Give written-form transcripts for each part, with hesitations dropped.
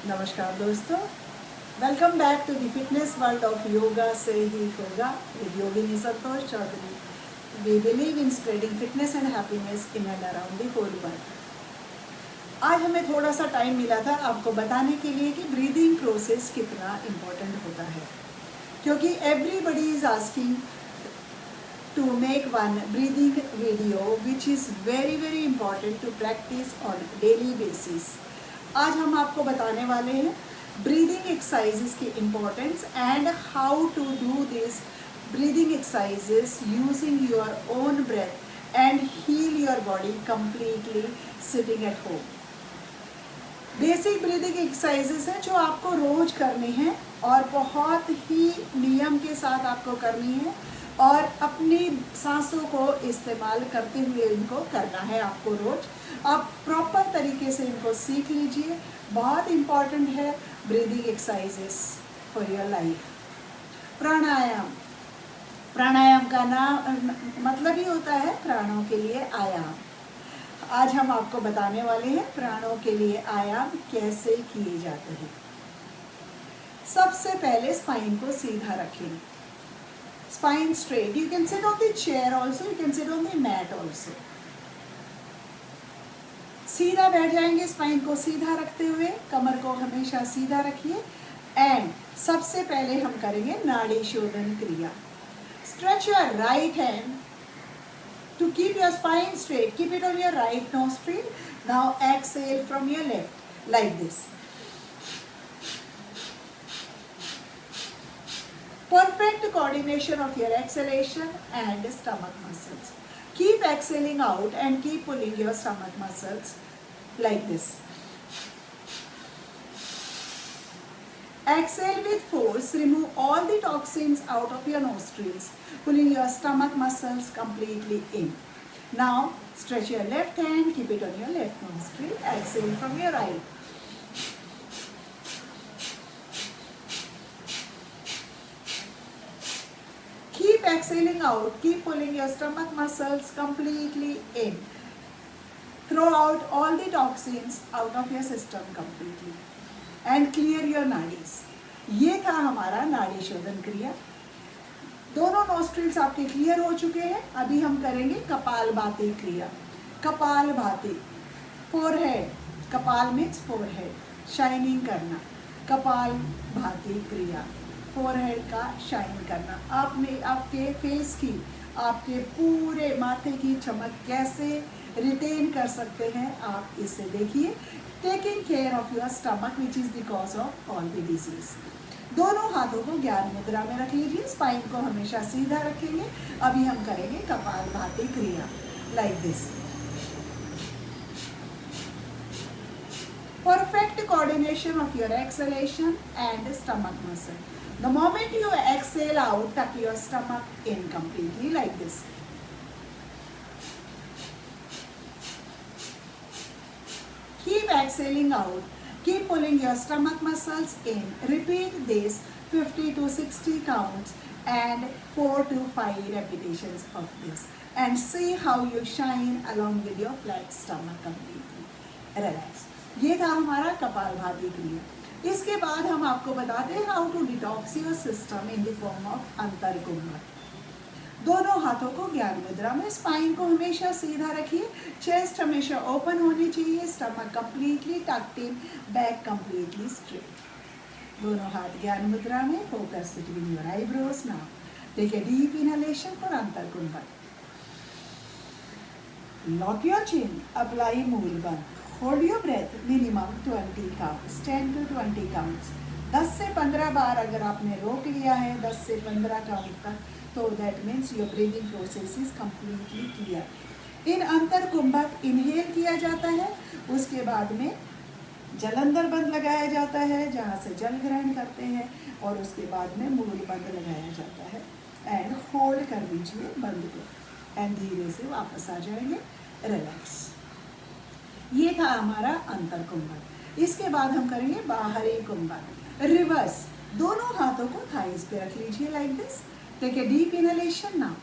नमस्कार दोस्तों, welcome back to the fitness world of yoga से ही होगा विद Yogini Santosh Chaudhary. We believe in spreading fitness and happiness in and around the whole world. आज हमें थोड़ा सा टाइम मिला था आपको बताने के लिए कि ब्रीदिंग प्रोसेस कितना इम्पोर्टेंट होता है, क्योंकि everybody is asking to make one breathing video which is very important to practice on daily basis। आज हम आपको बताने वाले हैं ब्रीदिंग एक्सरसाइजेस की importance and how to do this breathing exercises using your own breath and heal your body completely sitting at home. Basic breathing exercises हैं जो आपको रोज करनी है और बहुत ही नियम के साथ आपको करनी है और अपनी सांसों को इस्तेमाल करते हुए इनको करना है आपको रोज। आप प्रॉपर तरीके से इनको सीख लीजिए, बहुत इम्पॉर्टेंट है breathing exercises for your life. Pranayama, pranayama का नाम मतलब ही होता है प्राणों के लिए आयाम। आज हम आपको बताने वाले हैं प्राणों के लिए आयाम कैसे किए जाते हैं। सबसे पहले स्पाइन को सीधा रखें, spine straight. You can sit on the chair also, you can sit on the mat also। सीधा बैठ जाएंगे, स्पाइन को सीधा रखते हुए कमर को हमेशा सीधा रखिए एंड सबसे पहले हम करेंगे नाड़ी शोधन क्रिया। Stretch your right hand to keep your spine straight, keep it on your right nostril। now exhale from your left like this। Perfect coordination of your exhalation and stomach muscles। Keep exhaling out and keep pulling your stomach muscles like this। Exhale with force, remove all the toxins out of your nostrils, pulling your stomach muscles completely in। Now stretch your left hand, keep it on your left nostril, exhale from your right। Keep exhaling out, keep pulling your stomach muscles completely in। Throw out all the toxins out of your system completely and clear your nadis। ये था हमारा नाड़ी शोधन क्रिया। दोनों nostrils आपके clear हो चुके हैं। अभी हम करेंगे कपालभाति क्रिया। कपालभाति, फोरहेड, कपाल मीन्स फोरहेड, शाइनिंग करना। कपालभाति क्रिया, फोरहेड का शाइन करना। आपने आपके फेस की, आपके पूरे माथे की चमक कैसे रिटेन कर सकते हैं आप इससे देखिए। Taking care of your stomach which is the cause of all the disease. दोनों हाथों को ज्ञान मुद्रा में रख लीजिए, स्पाइन को हमेशा सीधा रखेंगे। अभी हम करेंगे कपालभाति क्रिया like this. Perfect coordination of your exhalation and stomach muscle। The moment you exhale out, tuck your stomach in completely like this। Keep exhaling out, keep pulling your stomach muscles in। Repeat this 50 to 60 counts and 4 to 5 repetitions of this and see how you shine along with your flat stomach completely। Relax। ये था हमारा कपालभाति क्रिया। इसके बाद हम आपको बताते हैं how to detox your system in the form of अंतर्कुंभक। दोनों हाथों को ज्ञान मुद्रा में, स्पाइन को हमेशा सीधा रखिए, चेस्ट हमेशा ओपन होनी चाहिए, stomach completely tucked in, back completely straight. दोनों हाथ ज्ञान मुद्रा में, focus between your eyebrows. Now take a deep inhalation for अंतर्कुंभक। लॉक योर चिन, अप्लाई मूल बंद। Hold your breath minimum 20 counts, 10 to 20 counts. 10 से 15 बार अगर आपने रोक लिया है 10 से 15 काउंट तक, तो that means your breathing process is completely clear. In अंतर्कुंभक इनहेल किया जाता है, उसके बाद में जलंधर बंद लगाया जाता है जहाँ से जल ग्रहण करते हैं, और उसके बाद में मूल बंद लगाया जाता है एंड होल्ड कर दीजिए बंद को एंड धीरे से वापस आ जाएंगे। रिलैक्स। ये था हमारा अंतर्कुंभक। इसके बाद हम करेंगे बाहरी कुंभक, रिवर्स। दोनों हाथों को थाइस पे रख लीजिए like this. Take a deep inhalation. Now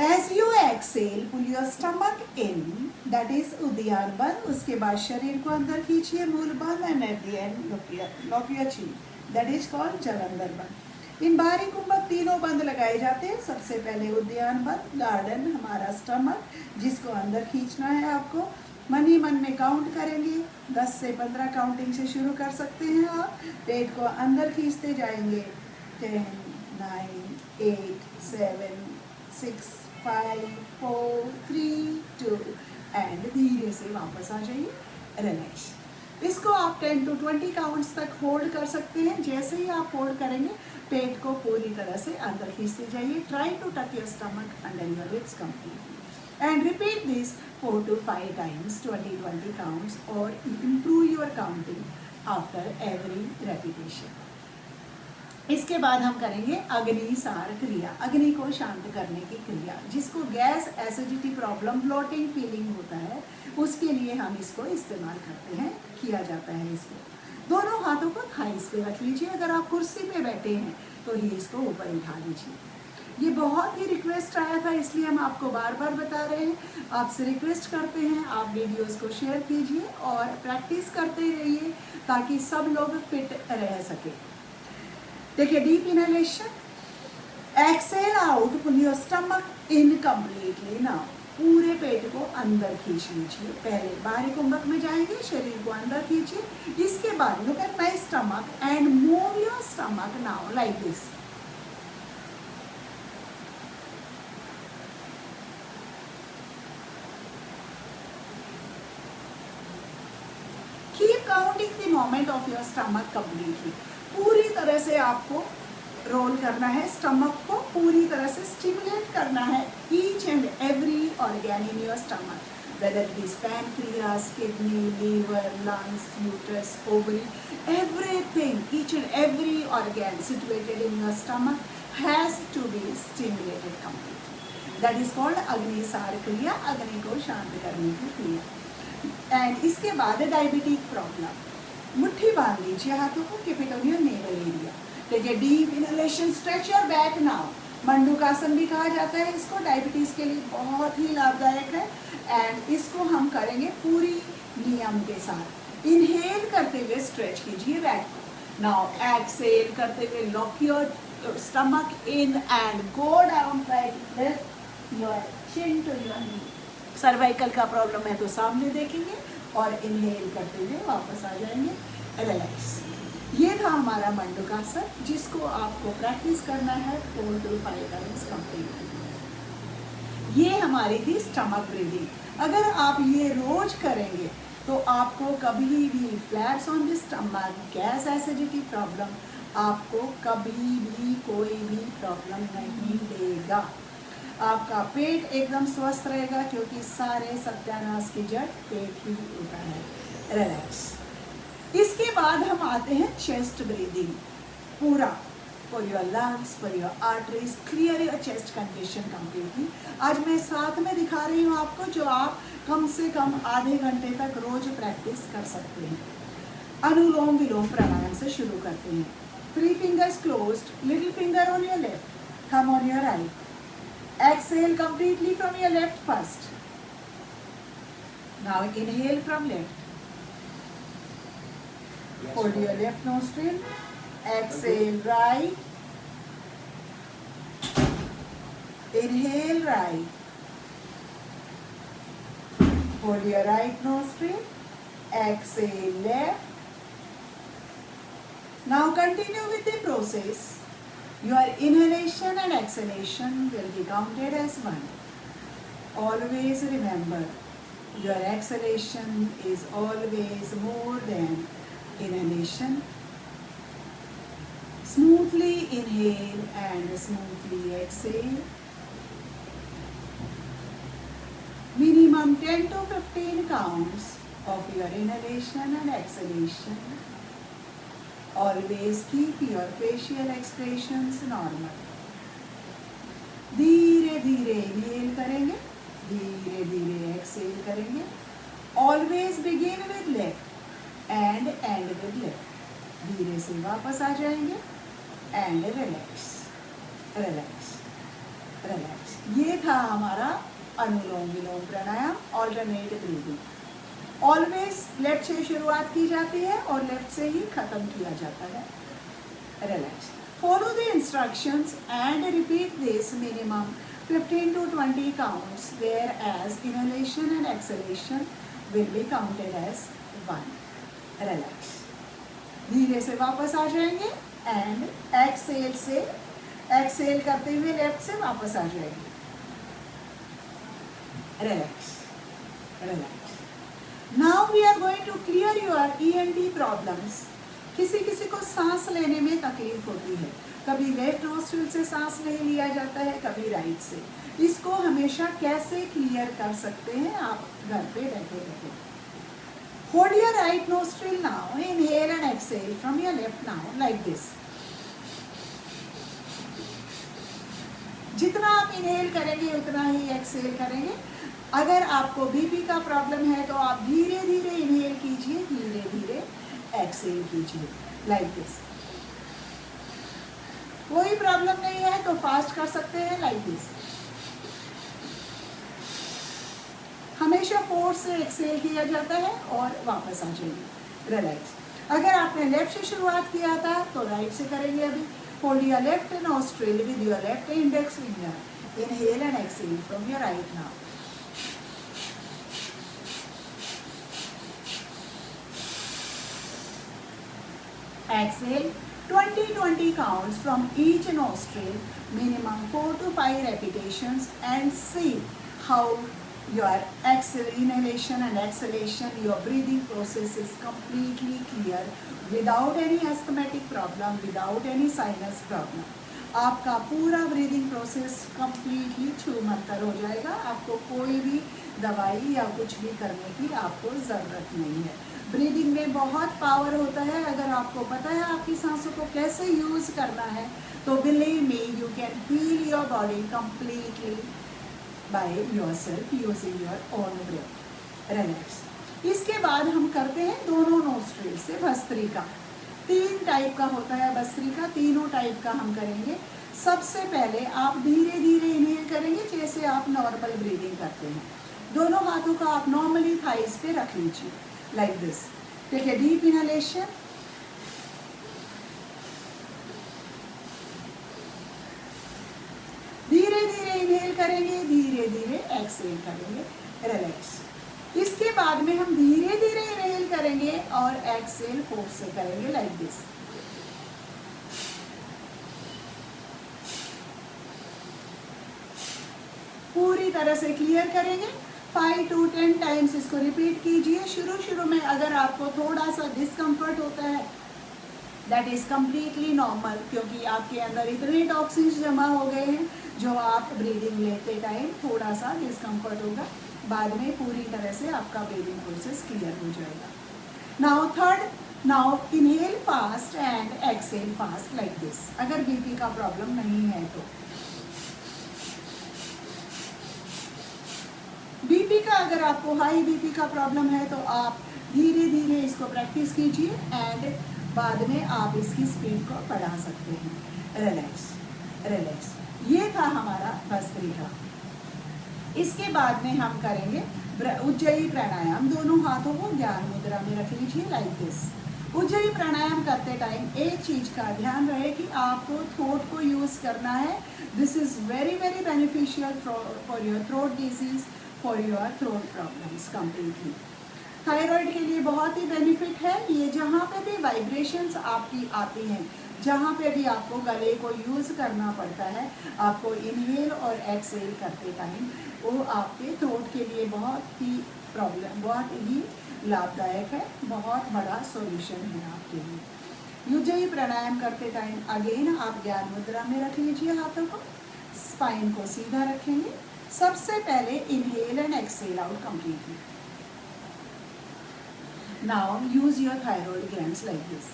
As you exhale, pull your stomach in, that is उद्यान बंद. उसके बाद शरीर को अंदर खींचिए, मूल बंद, and at the end lock your chin, that is called Jalandhar बंद. इन बाहरी कुंभक तीनों बंद लगाए जाते हैं. सबसे पहले उद्यान बंद, गार्डन, हमारा स्टमक जिसको अंदर खींचना है. आपको मन ही मन में काउंट करेंगे. 10 से 15 काउंटिंग से शुरू कर सकते हैं आप. पेट को अंदर खींचते जाएंगे. 10, 9, 8, 7, 6, 5, 4, 3, 2 एंड धीरे से वापस आ जाइए. रिलैक्स. इसको आप 10 to 20 काउंट्स तक होल्ड कर सकते हैं. जैसे ही आप होल्ड करेंगे पेट को पूरी तरह से अंदर खींचते जाइए. ट्राई टू टक your stomach under your lips completely and repeat this 4 to 5 times, 20 counts, or improve your counting after every repetition. इसके बाद हम करेंगे अग्निसार क्रिया. अग्नि को शांत करने की क्रिया. जिसको gas, acidity problem, bloating feeling होता है, उसके लिए हम इसको इस्तेमाल करते हैं, किया जाता है. इसको दोनों हाथों को थाइस पे रख लीजिए. अगर आप कुर्सी पे बैठे हैं तो ही इसको ऊपर उठा लीजिए. ये बहुत ही रिक्वेस्ट आया था, इसलिए हम आपको बार बार बता रहे हैं. आपसे रिक्वेस्ट करते हैं आप वीडियोस को शेयर कीजिए और प्रैक्टिस करते रहिए ताकि सब लोग फिट रह सके. देखिए, deep inhalation, exhale out, pull your stomach in completely. Now पूरे पेट को अंदर खींच लीजिए. पहले बाहरी कुंभक में जाएंगे, शरीर को अंदर खींचिए. इसके बाद look at my stomach and move your stomach now like this. Counting the moment of your stomach completely. पूरी तरह से आपको रोल करना है. स्टमक को पूरी तरह से स्टिमुलेट करना है. Each and every organ in your stomach, whether it is pancreas, kidney, liver, lungs, uterus, ovary, everything, each and every organ situated in your stomach has to be stimulated completely. That is called Agnisar क्रिया, अग्नि को शांत करने की क्रिया. And इसके बाद diabetic problem. मुट्ठी बांध लीजिए हाथों को, keep it on your navel area. देखिए, deep inhalation, stretch your back now. मंडूकासन भी कहा जाता है इसको. डायबिटीज के लिए बहुत ही लाभदायक है. एंड इसको हम करेंगे पूरी नियम के साथ. इनहेल करते हुए स्ट्रेच कीजिए बैक को. नाउ एक्सेल करते हुए lock your stomach in and go down like your chin to your knee. Cervical का प्रॉब्लम है तो सामने देखेंगे और इनहेल करते हुए वापस आ जाएंगे. रिलैक्स. ये था हमारा मंडूकासन, जिसको आपको प्रैक्टिस करना है 4 to 5 टाइम्स कंप्लीट. ये हमारी थी स्टमक ब्रीदिंग. अगर आप ये रोज करेंगे तो आपको कभी भी flats on the stomach, gas, acidity problem, आपको कभी भी कोई भी प्रॉब्लम नहीं देगा. आपका पेट एकदम स्वस्थ रहेगा क्योंकि सारे सत्यानाश की जड़ पेट ही होता है. रिलैक्स. इसके बाद हम आते हैं चेस्ट ब्रीदिंग. पूरा for your lungs, for your arteries, clear your chest condition completely. आज मैं साथ में दिखा रही हूँ आपको, जो आप कम से कम आधे घंटे तक रोज प्रैक्टिस कर सकते हैं. अनुलोम विलोम प्राणायाम से शुरू करते हैं. 3 fingers closed, little finger on your left, thumb on your right. Exhale completely from your left first. Now inhale from left. Hold your left nostril. Exhale right. Inhale right. Hold your right nostril. Exhale left. Now continue with the process. Your inhalation and exhalation will be counted as one. Always remember, your exhalation is always more than inhalation. Smoothly inhale and smoothly exhale. Minimum 10 to 15 counts of your inhalation and exhalation. Always keep your facial expressions normal. धीरे धीरे inhale करेंगे, धीरे धीरे Excel करेंगे. Always begin with left and end with left. धीरे से वापस आ जाएंगे and relax, relax, relax. ये था हमारा अनुलोम विलोम प्राणायाम, ऑल्टरनेट ब्रीदिंग। ऑलवेज लेफ्ट से शुरुआत की जाती है और लेफ्ट से ही खत्म किया जाता है। Relax, follow the instructions and repeat this minimum 15 to 20 counts, whereas inhalation and exhalation will be counted as 1. Relax. धीरे से वापस आ जाएंगे एंड एक्सेल से, एक्सेल करते हुए लेफ्ट से वापस आ जाएंगे। Relax, relax. Now we are going to clear your ENT problems. किसी किसी को सांस लेने में तकलीफ होती है, कभी लेफ्ट नोस्ट्रिल से सांस नहीं लिया जाता है, कभी राइट से। इसको हमेशा कैसे क्लियर कर सकते हैं आप घर पे बैठे बैठे। Hold your right nostril now, inhale and exhale from your left now like this. जितना आप इनहेल करेंगे उतना ही एक्सहेल करेंगे। अगर आपको बीपी का प्रॉब्लम है तो आप धीरे धीरे इनहेल कीजिए, धीरे धीरे एक्सहेल कीजिए लाइक दिस। कोई प्रॉब्लम नहीं है तो फास्ट कर सकते हैं लाइक दिस। हमेशा फोर्स से एक्सहेल किया जाता है और वापस आ जाएंगे। रिलैक्स। अगर आपने लेफ्ट से शुरुआत किया था तो राइट से करेंगे अभी। Hold your left nostril with your left index finger, inhale and exhale from your right now. Exhale 20 counts from each nostril, minimum 4 to 5 repetitions, and see how your inhalation and exhalation, your breathing process is completely clear without any asthmatic problem, without any sinus problem. आपका पूरा breathing process completely छूमंतर हो जाएगा। आपको कोई भी दवाई या कुछ भी करने की आपको ज़रूरत नहीं है। ब्रीदिंग में बहुत पावर होता है। अगर आपको पता है आपकी सांसों को कैसे यूज़ करना है तो believe me, you can heal your body completely by yourself using your own breath. Relax. इसके बाद हम करते हैं दोनों नोस्ट्रिल से भस्त्रिका। 3 टाइप का होता है भस्त्रिका, तीनों टाइप का हम करेंगे। सबसे पहले आप धीरे धीरे इनहेल करेंगे जैसे आप नॉर्मल ब्रीदिंग करते हैं। दोनों हाथों का आप नॉर्मली थाइस पे रख लीजिए like this. Take a deep inhalation. धीरे धीरे इनहेल करेंगे, धीरे धीरे एक्सहेल करेंगे। रिलैक्स। इसके बाद में हम धीरे धीरे इनहेल करेंगे और एक्सहेल फोर्स से करेंगे लाइक दिस। पूरी तरह से क्लियर करेंगे। 5 to 10 टाइम्स इसको रिपीट कीजिए। शुरू में अगर आपको थोड़ा सा डिस्कम्फर्ट होता है, दैट इज़ कम्प्लीटली नॉर्मल, क्योंकि आपके अंदर इतने टॉक्सिन्स जमा हो गए हैं जो आप ब्रीदिंग लेते टाइम थोड़ा सा डिस्कम्फर्ट होगा। बाद में पूरी तरह से आपका ब्रीदिंग प्रोसेस क्लियर हो जाएगा। Now third, now inhale fast and exhale fast like this. अगर बीपी का प्रॉब्लम नहीं है तो बीपी का, अगर आपको हाई बीपी का प्रॉब्लम है तो आप धीरे धीरे इसको प्रैक्टिस कीजिए एंड बाद में आप इसकी स्पीड को बढ़ा सकते हैं। Relax, relax. ये था हमारा भस्त्रिका। इसके बाद में हम करेंगे उज्जयी प्राणायाम। दोनों हाथों को ज्ञान मुद्रा में रख लीजिए लाइक दिस। उज्जयी प्राणायाम करते टाइम एक चीज़ का ध्यान रहे कि आपको थ्रोट को यूज़ करना है। This is very very beneficial for your throat disease, for your throat problems completely. Thyroid के लिए बहुत ही बेनिफिट है ये। जहाँ पे भी वाइब्रेशंस आपकी आती हैं, जहाँ पे भी आपको गले को यूज़ करना पड़ता है, आपको इनहेल और एक्सहेल करते टाइम, वो आपके थ्रोट के लिए बहुत ही लाभदायक है, बहुत बड़ा सॉल्यूशन है आपके लिए। उज्जयी प्राणायाम करते टाइम अगेन आप ज्ञान मुद्रा में रख लीजिए हाथों को, स्पाइन को सीधा रखेंगे। सबसे पहले inhale and exhale out completely. Now use your thyroid glands like this.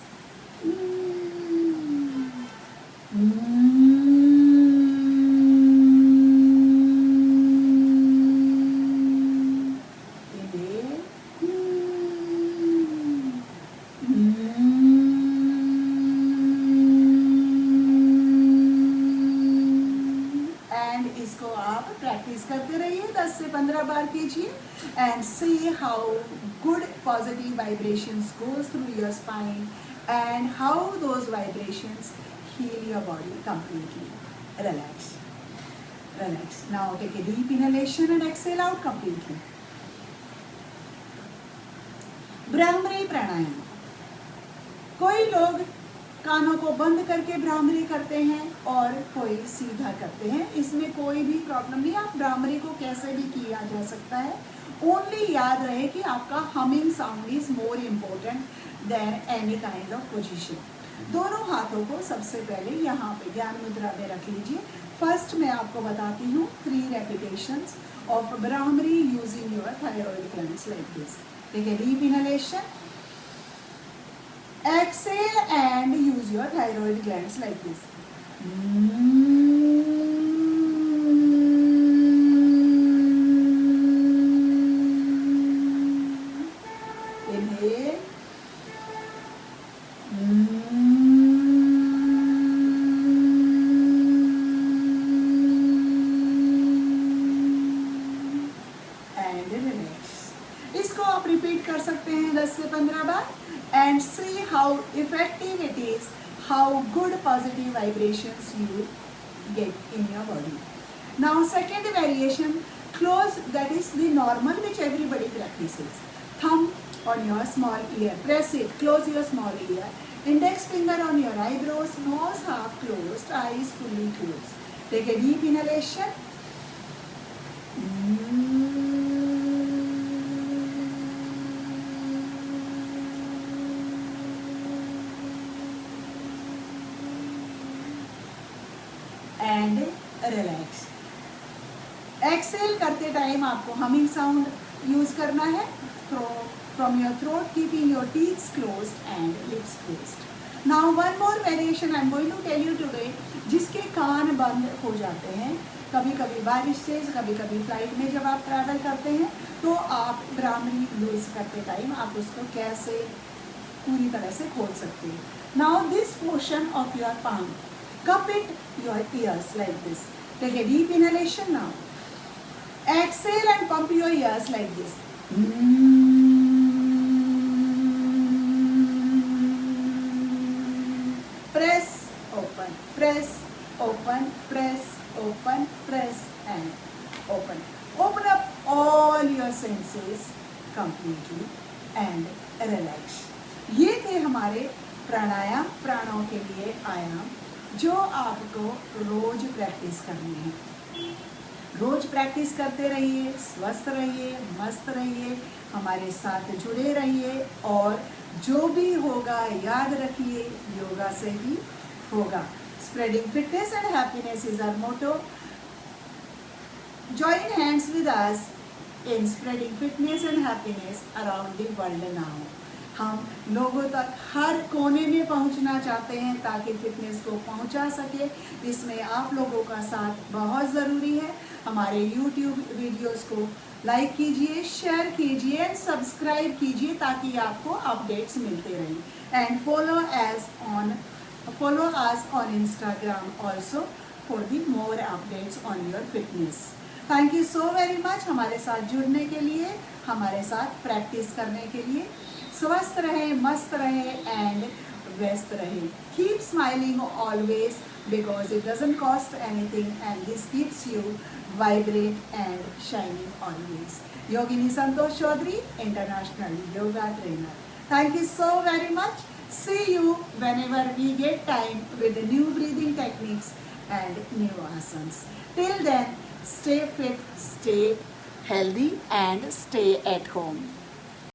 And इसको आप लीजिए and see how good positive vibrations goes through your spine and how those vibrations heal your body completely. Relax. Relax. Now take a deep inhalation and exhale out completely. Bhramari प्राणायाम. कोई लोग कानों को बंद करके भ्रामरी करते हैं और कोई सीधा करते हैं. इसमें कोई भी प्रॉब्लम नहीं. आप भ्रामरी को कैसे भी किया जा सकता है. ओनली याद रहे कि आपका humming sound is more important then any kind of position. दोनों हाथों को सबसे पहले यहाँ पे ज्ञान मुद्रा में रख लीजिए. फर्स्ट मैं आपको बताती हूँ 3 repetitions of Bhramari using your thyroid glands like this. Take a deep inhalation, exhale and use your thyroid glands like this. Inhale. And relax. इसको आप रिपीट कर सकते हैं 10 से 15 बार. And see how effective it is, how good positive vibrations you get in your body. Now second variation, close, that is the normal which everybody practices. Thumb on your small ear, press it, close your small ear. Index finger on your eyebrows, nose half closed, eyes fully closed. Take a deep inhalation. And relax. Exhale करते time आपको humming sound use करना है from your throat, keeping your teeths closed and lips closed. Now one more variation I am going to tell you today, जिसके कान बंद हो जाते हैं कभी कभी बारिश से, कभी कभी फ्लाइट में जब आप ट्रैवल करते हैं, तो आप भ्रामरी यूज करते टाइम आप उसको कैसे पूरी तरह से खोल सकते हैं. Now this portion of your palm, cup it your ears like this. Take a deep inhalation now. Exhale and pump your ears like this. Press, open, press, open, press, open, press and open. Open up all your senses completely and relax. ये थे हमारे प्राणायाम, प्राणों के लिए आयाम जो आपको रोज practice करनी है. रोज प्रैक्टिस करते रहिए, स्वस्थ रहिए, मस्त रहिए, हमारे साथ जुड़े रहिए और जो भी होगा याद रखिए योगा से ही होगा. Spreading fitness and happiness is our motto. Join hands with us in spreading fitness and happiness around the world now. हम लोगों तक हर कोने में पहुंचना चाहते हैं ताकि फिटनेस को पहुंचा सके. इसमें आप लोगों का साथ बहुत ज़रूरी है. हमारे YouTube वीडियोस को लाइक कीजिए, शेयर कीजिए एंड सब्सक्राइब कीजिए ताकि आपको अपडेट्स मिलते रहें. And follow us on Instagram also for the more updates on your fitness. Thank you so very much हमारे साथ जुड़ने के लिए, हमारे साथ प्रैक्टिस करने के लिए. स्वस्थ रहे, मस्त रहे एंड व्यस्त रहे. Keep smiling always because it doesn't cost anything and this keeps you vibrate and shining always. Yogini Santosh Chaudhary, international yoga trainer. Thank you so very much. See you whenever we get time with the new breathing techniques and new asanas. Till then, stay fit, stay healthy and stay at home.